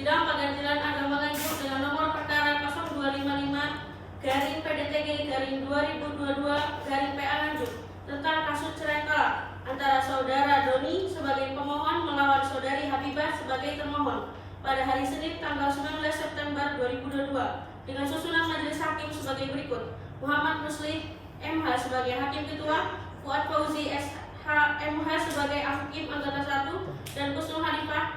Sidang Pengadilan Agama Nganjuk dengan nomor perkara 0255-PDTG-2022-PA Nganjuk tentang kasus cerai talak antara saudara Doni sebagai pemohon melawan saudari Habibah sebagai termohon pada hari Senin tanggal 19 September 2022 dengan susunan majelis hakim sebagai berikut: Muhammad Muslih MH sebagai hakim ketua, Fuad Fauzi SH MH sebagai hakim anggota 1, dan Kusnul Hanifah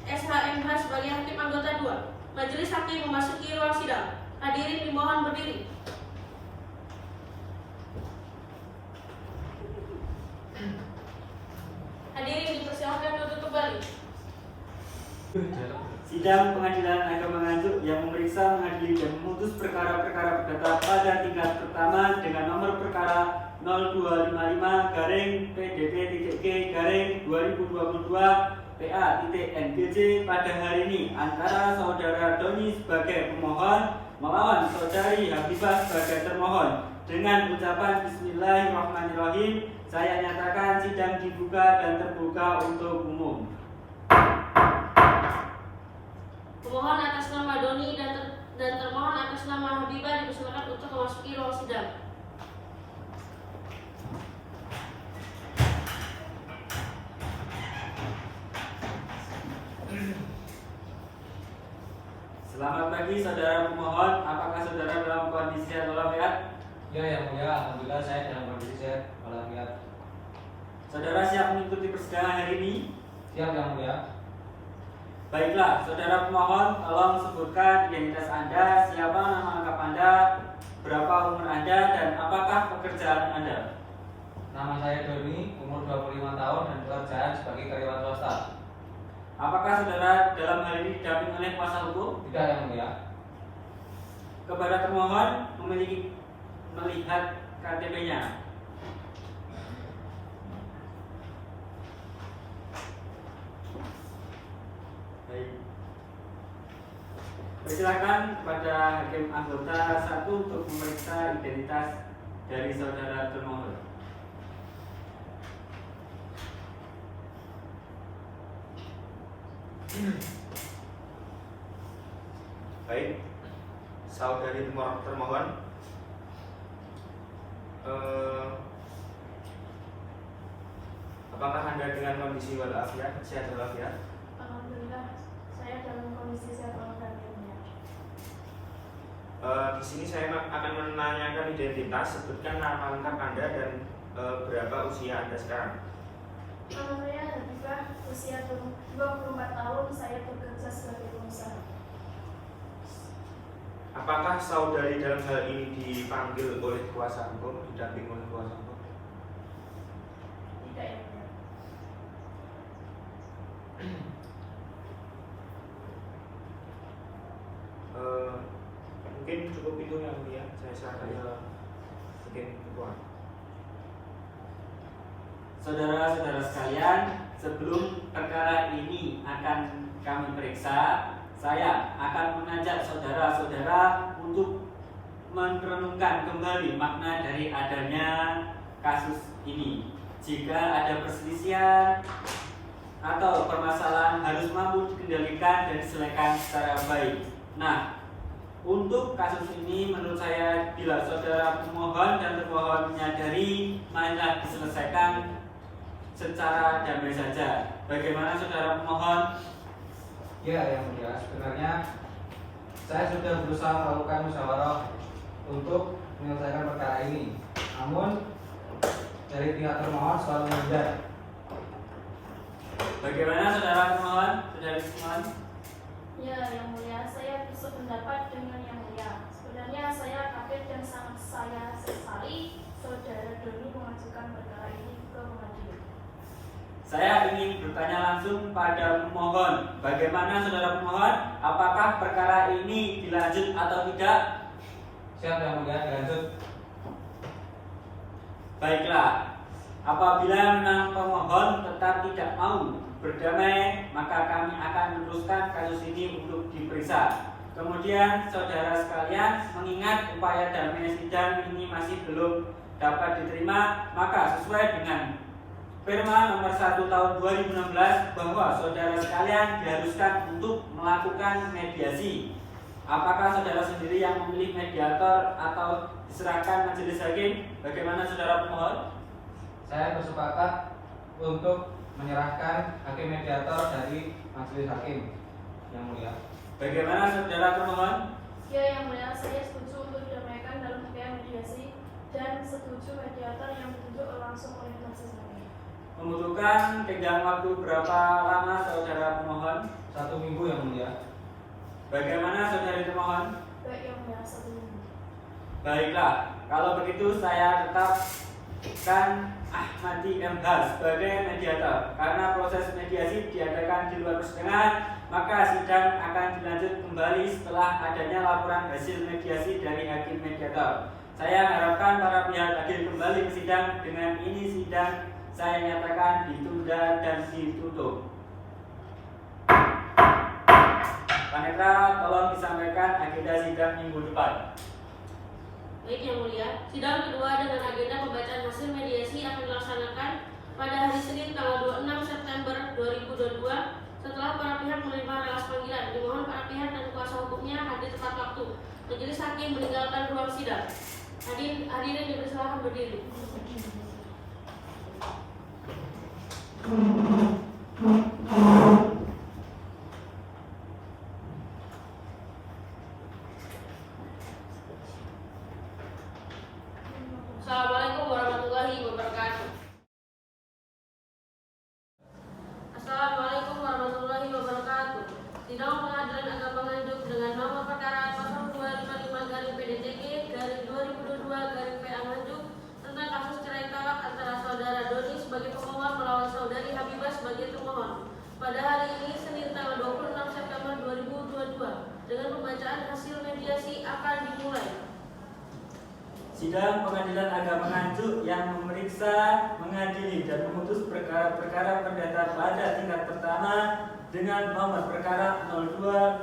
SHMH sebagai hakim anggota 2. Majelis hakim memasuki ruang sidang. Hadirin dimohon berdiri. Hadirin dipersilakan duduk kembali. Sidang Pengadilan Agama Nganjuk yang memeriksa, mengadili dan memutus perkara-perkara perdata pada tingkat pertama dengan nomor perkara 0255-PDP-G-2022-PA-NGJ pada hari ini antara saudara Doni sebagai pemohon melawan saudari Habibah sebagai termohon. Dengan ucapan Bismillahirrahmanirrahim, saya nyatakan sidang dibuka dan terbuka untuk umum. Pemohon atas nama Doni dan termohon atas nama Habibah dipersilakan untuk memasuki ruang sidang. Selamat pagi saudara pemohon, apakah saudara dalam kondisi sehat walafiat? Ya, yang mulia, alhamdulillah saya dalam kondisi sehat walafiat. Saudara siap mengikuti persidangan hari ini? Siap, yang mulia. Baiklah, saudara pemohon, tolong sebutkan identitas Anda, siapa nama lengkap Anda, berapa umur Anda, dan apakah pekerjaan Anda? Nama saya Doni, umur 25 tahun dan pekerjaan sebagai karyawan swasta. Apakah saudara dalam hal ini didampingi oleh kuasa hukum? Tidak, yang mulia. Kepada termohon melihat KTP-nya. Baik. Persilakan kepada hakim anggota 1 untuk memeriksa identitas dari saudara termohon. Baik, saudari termohon, apakah Anda dengan kondisi walafiat, sehat walafiat? Alhamdulillah, saya dalam kondisi sehat walafiat. Di sini saya akan menanyakan identitas, sebutkan nama lengkap Anda dan berapa usia Anda sekarang. Nama saya Habibah, usia 24 tahun, saya bekerja sebagai pengusaha. Apakah saudari dalam hal ini dipanggil oleh kuasa hukum, didampingi oleh kuasa hukum? Tidak, ya mulia. Mungkin cukup itu yang mulia, saya serahkan ke hakim ketua. Saudara-saudara sekalian, sebelum perkara ini akan kami periksa, saya akan mengajak saudara-saudara untuk merenungkan kembali makna dari adanya kasus ini. Jika ada perselisihan atau permasalahan harus mampu dikendalikan dan diselesaikan secara baik. Nah, untuk kasus ini menurut saya bila saudara pemohon dan termohon menyadari marilah diselesaikan secara damai saja. Bagaimana saudara pemohon? Ya, yang mulia, sebenarnya saya sudah berusaha melakukan musyawarah untuk menyelesaikan perkara ini. Namun dari pihak termohon selalu menghindar. Bagaimana saudara pemohon? Saudara pemohon? Ya, yang mulia, saya bersependapat dengan yang mulia. Sebenarnya saya kaget dan sangat saya sesali saudara Doni mengajukan perkara ini ke pengadilan. Saya ingin bertanya langsung pada pemohon. Bagaimana saudara pemohon? Apakah perkara ini dilanjut atau tidak? Siap, yang mulia, dilanjut. Baiklah, apabila memang pemohon tetap tidak mau berdamai, maka kami akan meneruskan kasus ini untuk diperiksa. Kemudian saudara sekalian, mengingat upaya damai sidang ini masih belum dapat diterima, maka sesuai dengan Perma nomor 1 tahun 2016 bahwa saudara sekalian diharuskan untuk melakukan mediasi. Apakah saudara sendiri yang memilih mediator atau diserahkan majelis hakim? Bagaimana saudara pemohon? Saya bersepakat untuk menyerahkan hakim mediator dari majelis hakim, Yang Mulia. Bagaimana saudara pemohon? Ya, Yang Mulia, saya setuju untuk didamaikan dalam upaya mediasi dan setuju mediator yang ditunjuk langsung oleh majelis hakim. Membutuhkan tenggang waktu berapa lama saudara pemohon? 1 minggu, Yang Mulia. Bagaimana saudari pemohon? Baik, Yang Mulia, 1 minggu. Baiklah, kalau begitu saya tetapkan Ahmadi MH sebagai mediator. Karena proses mediasi diadakan di luar persidangan, maka sidang akan dilanjut kembali setelah adanya laporan hasil mediasi dari hakim mediator. Saya harapkan para pihak hadir kembali ke sidang. Dengan ini sidang saya nyatakan ditunda dan ditutup. Panetra, tolong disampaikan agenda sidang minggu depan. Baik Yang Mulia, sidang kedua dengan agenda pembacaan hasil mediasi akan dilaksanakan pada hari Senin tanggal 26 September 2022 setelah para pihak menerima relas panggilan. Dimohon para pihak dan kuasa hukumnya hadir tepat waktu. Majelis hakim meninggalkan ruang sidang. Hadirin dipersilakan berdiri. Assalamualaikum warahmatullahi wabarakatuh. Assalamualaikum warahmatullahi wabarakatuh. Sidang Pengadilan Agama Nganjuk dengan nomor perkara 0255-PDTG-2022-PA Nganjuk tentang kasus cerai talak antara saudara Doni sebagai pemohon melawan saudari Habibah sebagai termohon pada hari ini Senin tanggal 26 September 2022 dengan pembacaan hasil mediasi akan dimulai. Sidang Pengadilan Agama Nganjuk yang memeriksa, mengadili dan memutus perkara-perkara perdata pada tingkat pertama dengan nomor perkara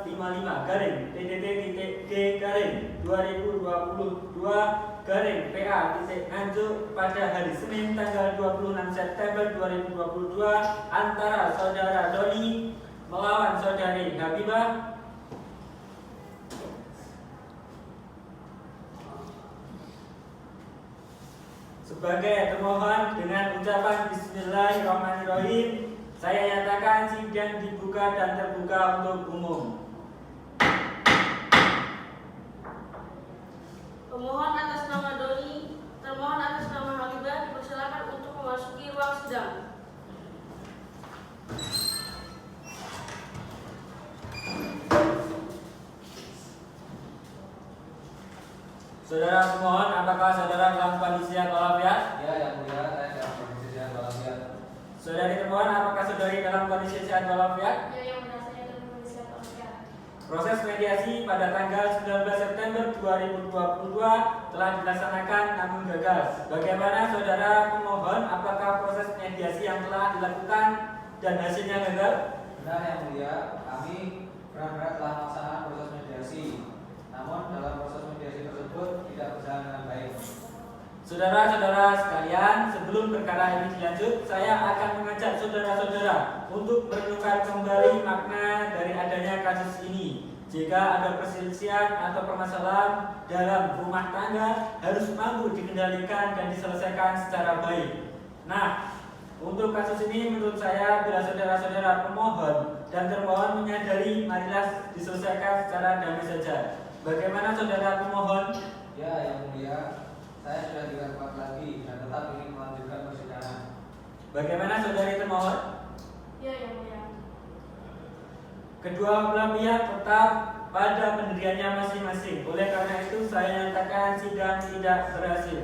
0255-G-PA-2022 Nganjuk pada hari Senin tanggal 26 September 2022 antara saudara Doni melawan saudari Habibah sebagai termohon. Dengan ucapan Bismillahirrahmanirrahim, saya nyatakan sidang dibuka dan terbuka untuk umum. Pemohon atas nama Doni, termohon atas nama Habibah dipersilakan untuk memasuki ruang sidang. Saudara pemohon, apakah saudara dalam kondisi yang walafiat? Ya, Yang Mulia, saya dalam kondisi sehat walafiat. Saudari termohon, apakah saudari dalam kondisi sehat walafiat? Ya, Yang Mulia, saya dalam kondisi walafiat. Proses mediasi pada tanggal 19 September 2022 telah dilaksanakan namun gagal. Bagaimana saudara pemohon, apakah proses mediasi yang telah dilakukan dan hasilnya gagal? Benar, Yang Mulia, kami benar-benar telah melaksanakan proses mediasi. Namun dalam proses mediasi tersebut tidak berjalan dengan baik. Saudara-saudara sekalian, sebelum perkara ini dilanjut, saya akan mengajak saudara-saudara untuk merenungkan kembali makna dari adanya kasus ini. Jika ada perselisihan atau permasalahan dalam rumah tangga, harus mampu dikendalikan dan diselesaikan secara baik. Nah, untuk kasus ini menurut saya, bila saudara-saudara pemohon dan termohon menyadari, marilah diselesaikan secara damai saja. Bagaimana saudara pemohon? Ya, Yang Mulia, saya sudah tidak kuat lagi dan tetap ingin melanjutkan persidangan. Bagaimana saudari termohon? Ya, Yang Mulia. Kedua belah pihak tetap pada pendiriannya masing-masing. Oleh karena itu saya nyatakan sidang tidak berhasil.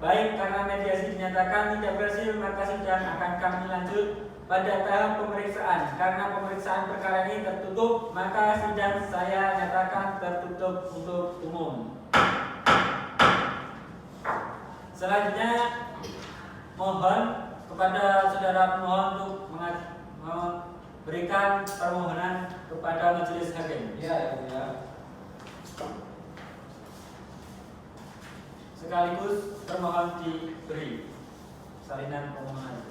Baik, karena mediasi dinyatakan tidak berhasil, maka sidang akan kami lanjut pada tahap pemeriksaan. Karena pemeriksaan perkara ini tertutup, maka sidang saya nyatakan tertutup untuk umum. Selanjutnya, mohon kepada saudara pemohon untuk memberikan permohonan kepada majelis hakim. Ya, Yang Mulia. sekaligus termohon diberi salinan permohonan.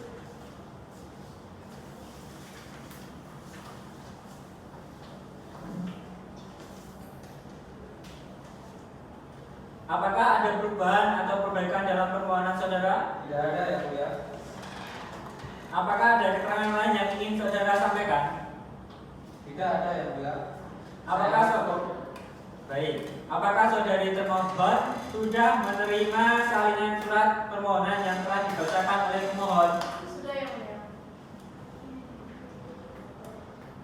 Apakah ada perubahan atau perbaikan dalam permohonan saudara? Tidak ada yang mulia. Apakah ada keterangan lain yang ingin saudara sampaikan? Tidak ada yang mulia. Apakah Apakah saudari termohon sudah menerima salinan surat permohonan yang telah dibacakan oleh pemohon? Sudah yang mulia.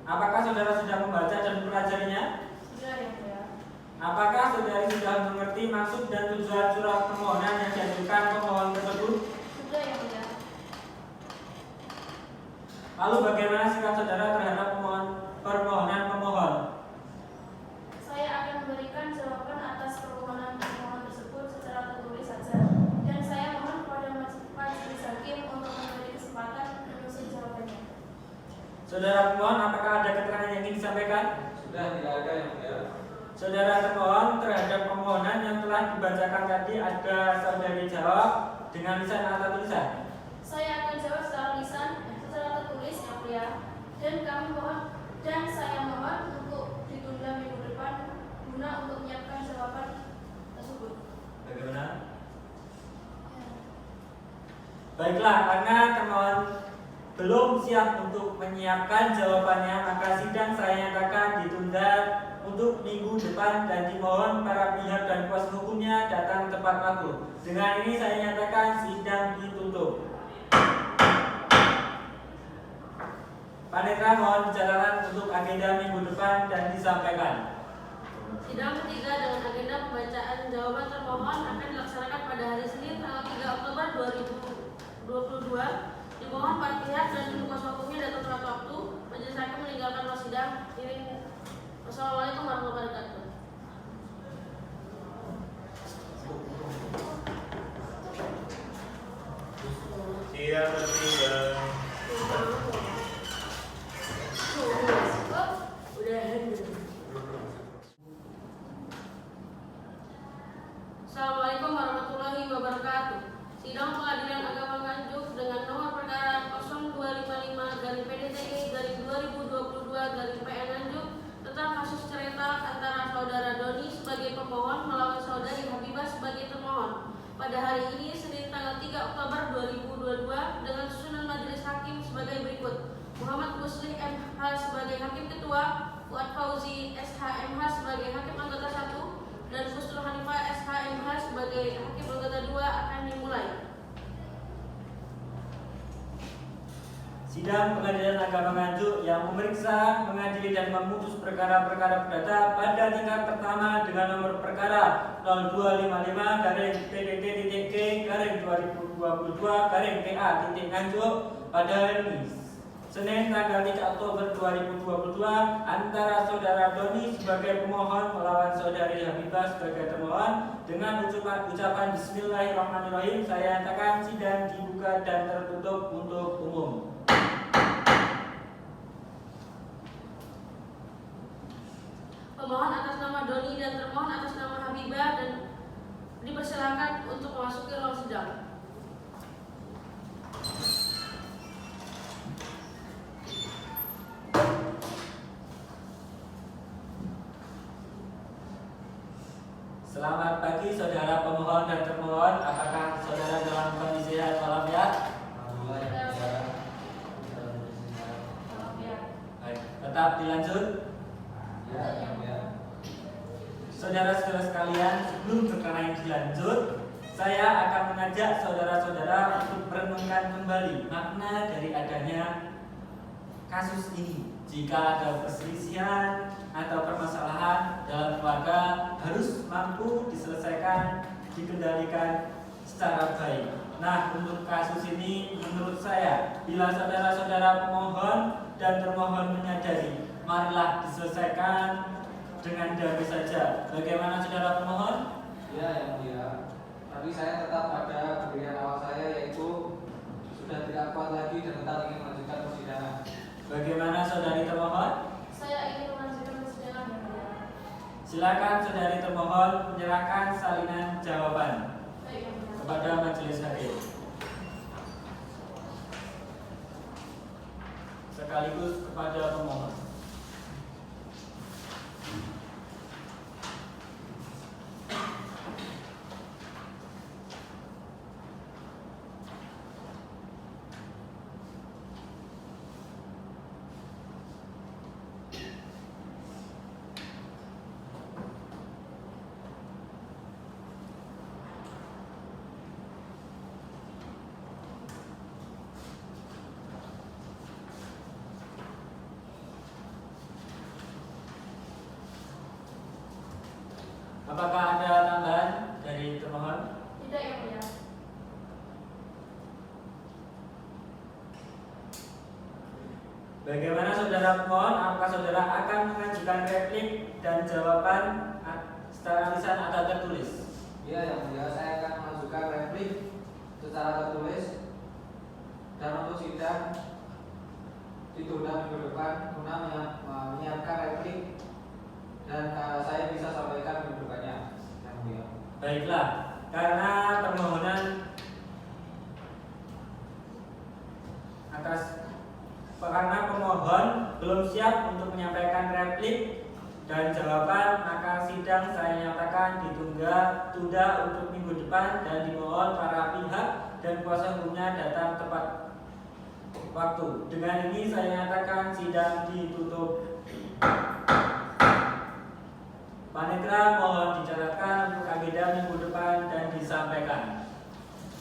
Apakah saudara sudah membaca dan mempelajarinya? Sudah yang mulia. Apakah saudari sudah mengerti maksud dan tujuan surat permohonan yang diajukan pemohon tersebut? Sudah yang mulia. Lalu bagaimana sikap saudara terhadap permohonan pemohon? Saya akan memberikan jawaban atas permohonan pemohon tersebut secara tertulis saja, dan saya mohon kepada majelis hakim untuk memberi kesempatan menyusun jawabannya. Saudara pemohon, apakah ada keterangan yang ingin disampaikan? Sudah tidak ada yang mulia. Saudara termohon terhadap permohonan yang telah dibacakan tadi, ada saudari jawab dengan lisan atau tulisan? Saya akan jawab secara lisan, secara tertulis yang mulia, dan saya mohon untuk ditunda minggu depan guna untuk menyiapkan jawaban tersebut. Bagaimana? Baiklah, karena termohon belum siap untuk menyiapkan jawabannya, maka sidang saya nyatakan ditunda untuk minggu depan dan dimohon para pihak dan kuasa hukumnya datang tepat waktu. Dengan ini saya nyatakan sidang ditutup. Panitia mohon catatan untuk agenda minggu depan dan disampaikan. Sidang ketiga dengan agenda pembacaan jawaban termohon akan dilaksanakan pada hari Senin tanggal 3 Oktober 2022. Dimohon para pihak dan kuasa hukumnya datang tepat waktu. Majelis hakim meninggalkan ruang sidang. Wassalamualaikum warahmatullahi wabarakatuh. Sidang ketiga. Assalamualaikum warahmatullahi wabarakatuh. Sidang Pengadilan Agama Nganjuk dengan nomor perkara 0255-PDTI-2022-PN Nganjuk tentang kasus cerita antara saudara Doni sebagai pemohon melawan saudari Habibah sebagai termohon pada hari ini Senin tanggal 3 Oktober 2022 dengan susunan majelis hakim sebagai berikut: Muhammad Muslim MH sebagai hakim ketua, Fuad Fauzi SHMH sebagai hakim anggota 1, dan Gustul Hanifah SHMH sebagai hakim anggota 2 akan dimulai. Sidang Pengadilan Agama Nganjuk yang memeriksa, mengadili dan memutus perkara-perkara perdata pada tingkat pertama dengan nomor perkara 0255-PDT-G-2022-PA-Nganjuk pada hari ini Senin tanggal 3 Oktober 2022 antara saudara Doni sebagai pemohon melawan saudari Habibah sebagai termohon. Dengan ucapan Bismillahirrahmanirrahim, saya nyatakan sidang dibuka dan tertutup untuk umum. Pemohon atas nama Doni dan termohon atas nama Habibah dan dipersilakan untuk memasuki ruang sidang. Selamat pagi saudara pemohon dan termohon. Apakah saudara dalam kondisi sehat walafiat? Baik, tetap dilanjut. Saudara-saudara sekalian, sebelum perkara yang dilanjut, saya akan mengajak saudara-saudara untuk merenungkan kembali makna dari adanya kasus ini. Jika ada perselisihan atau permasalahan dalam keluarga, harus mampu diselesaikan, dikendalikan secara baik. Nah, untuk kasus ini menurut saya, bila saudara-saudara pemohon dan termohon menyadari, marilah diselesaikan dengan damai saja. Bagaimana saudara pemohon? Ya, yang mulia. Tapi saya tetap pada pendirian awal saya, yaitu sudah tidak kuat lagi dan tetap ingin melanjutkan persidangan. Bagaimana saudari termohon? Saya ingin melanjutkan persidangan yang mulia. Silakan saudari termohon menyerahkan salinan jawaban. kepada majelis hakim sekaligus kepada pemohon. Apakah ada tambahan dari termohon? Tidak, Yang Mulia. Bagaimana saudara pemohon? Apakah saudara akan mengajukan replik dan jawaban secara lisan atau tertulis? Iya, Yang Mulia, saya akan mengajukan replik secara tertulis dan untuk sidang ditunda minggu depan guna menyiapkan replik dan saya bisa sampaikan minggu depannya, Yang Mulia. Baiklah, karena permohonan karena pemohon belum siap untuk menyampaikan replik dan jawaban, maka sidang saya nyatakan tunda untuk minggu depan dan dimohon para pihak dan kuasa hukumnya datang tepat waktu. Dengan ini saya nyatakan sidang ditutup. Panitia mohon dicatatkan untuk agenda minggu depan dan disampaikan.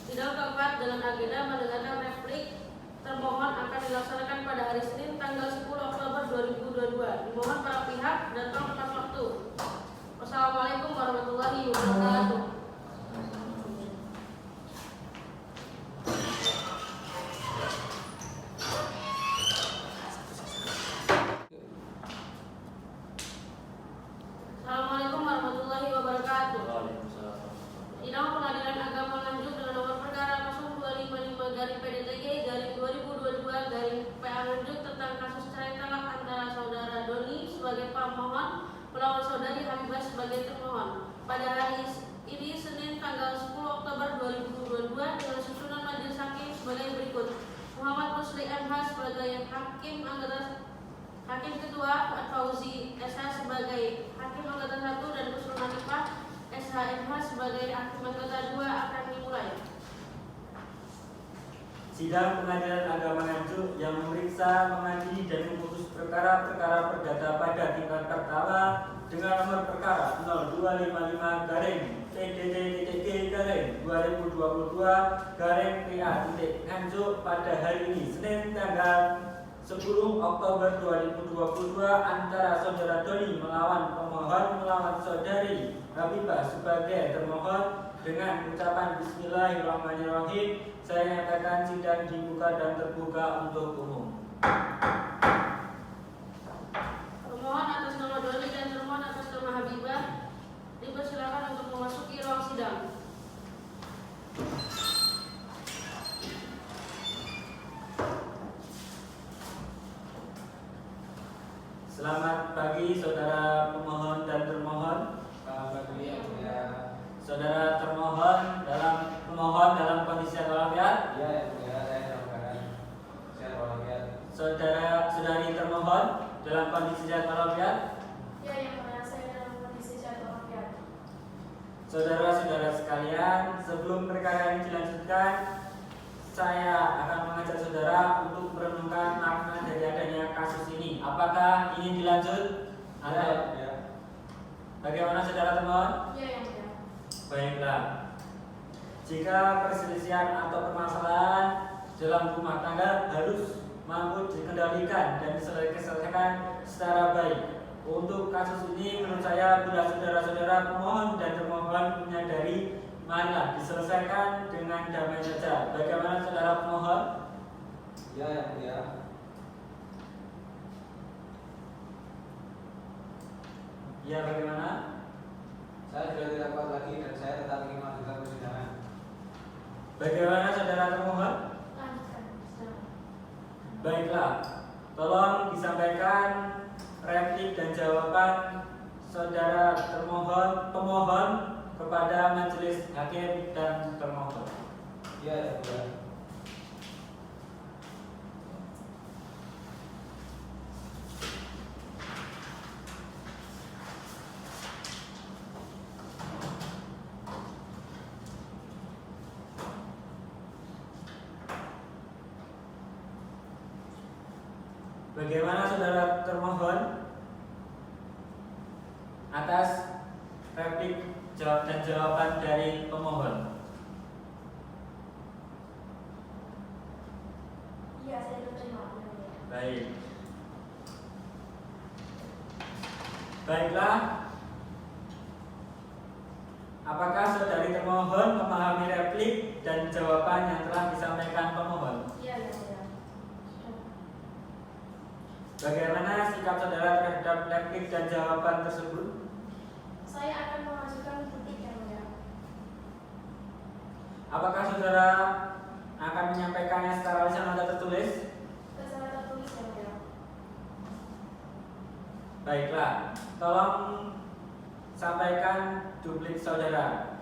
Sidang keempat dalam agenda mendengarkan replik termohon akan dilaksanakan pada hari Senin tanggal 10 Oktober 2022. Dimohon para pihak datang tepat waktu. Wassalamualaikum warahmatullahi wabarakatuh. Assalamualaikum warahmatullahi wabarakatuh. Sidang Pengadilan Agama Nganjuk dengan nomor perkara 0255-PDTG-2022-PA Nganjuk tentang kasus cerai talak antara saudara Doni sebagai pemohon melawan saudari Habibah sebagai termohon pada hari ini Senin tanggal 10 Oktober 2022 dengan susunan majelis hakim sebagai berikut: Muhammad Rusli MH sebagai Hakim Ketua, Fuad Fauzi SH sebagai Hakim Anggota 1 dan Kusnul Hanifah SHMH sebagai Hakim Anggota 2 akan dimulai. Sidang Pengadilan Agama Nganjuk yang memeriksa, mengadili dan memutus perkara-perkara perdata pada tingkat pertama dengan nomor perkara 0255-PDT-G-2022-PA pada hari ini Senin tanggal 10 Oktober 2022 antara saudara Doni melawan pemohon melawan saudari Habibah sebagai termohon. Dengan ucapan Bismillahirrahmanirrahim, saya nyatakan sidang dibuka dan terbuka untuk umum. Termohon atas nama Doni dan termohon atas nama Habibah dipersilakan untuk memasuki ruang sidang. Selamat pagi saudara pemohon dan termohon. Selamat pagi, Yang Mulia. Saudara termohon dalam kondisi sehat walafiat. Iya, Yang Mulia, saya dalam keadaan sehat walafiat. Saudari termohon dalam kondisi sehat walafiat. Ya, Yang Mulia, saya dalam kondisi sehat walafiat. Saudara-saudara sekalian, sebelum perkara ini dilanjutkan, saya akan mengajak saudara untuk merenungkan makna dari adanya kasus ini. Apakah ingin dilanjut? Ada. Ya. Bagaimana saudara termohon? Ya, Yang Mulia. Baiklah. Jika perselisihan atau permasalahan dalam rumah tangga harus mampu dikendalikan dan diselesaikan secara baik. Untuk kasus ini menurut saya bila saudara-saudara pemohon dan termohon menyadari, marilah diselesaikan dengan damai saja. Bagaimana saudara pemohon? Iya, Yang Mulia. Ya, bagaimana? Saya sudah tidak kuat lagi dan saya tetap ingin melanjutkan persidangan. Bagaimana saudara termohon? Lanjutkan. Baiklah, tolong disampaikan replik dan jawaban saudara pemohon kepada majelis hakim dan termohon. Iya, yang mulia. Bagaimana saudara termohon atas replik dan jawaban dari pemohon? Iya, saya terima. Yang mulia. Baik. Baiklah. Apakah saudari termohon memahami replik dan jawaban yang telah disampaikan pemohon? Iya, yang mulia. Bagaimana sikap saudara terhadap replik dan jawaban tersebut? Saya akan mengajukan duplik yang mulia. Apakah saudara akan menyampaikannya secara lisan atau tertulis? Secara tertulis yang mulia. Baiklah, tolong sampaikan duplik saudara.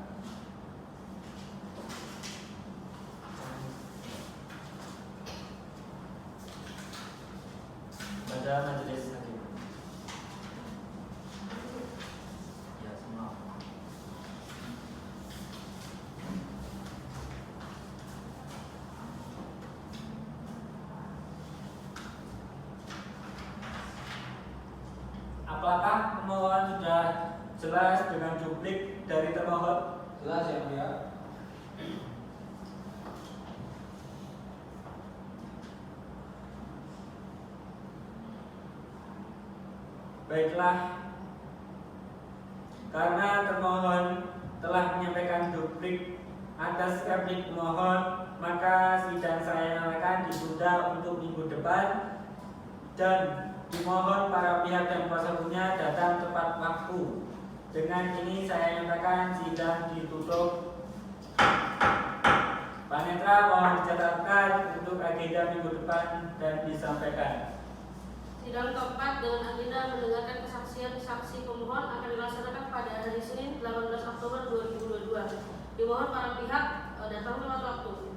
Pada majelis hakim. Ya, semua. Apakah pemohon sudah jelas dengan duplik dari termohon? Jelas yang mulia. Baiklah, karena termohon telah menyampaikan duplik atas replik pemohon, maka sidang saya nyatakan ditunda untuk minggu depan dan dimohon para pihak dan kuasa hukumnya datang tepat waktu. Dengan ini saya nyatakan sidang ditutup. Pak Netra mohon dicatatkan untuk agenda minggu depan dan disampaikan. Sidang keempat dengan agenda mendengarkan kesaksian saksi pemohon akan dilaksanakan pada hari Senin 18 Oktober 2022. Dimohon para pihak datang tepat waktu.